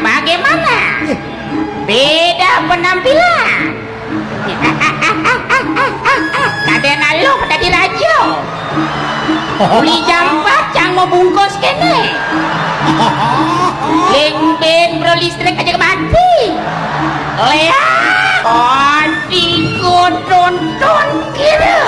Bagaimana? Beda penampilan. Kadena lo tadi raja. Uli jampat yang mau bungkus kene. Leng-beng bro listrik aja mati. Lihat, adiku tonton kira.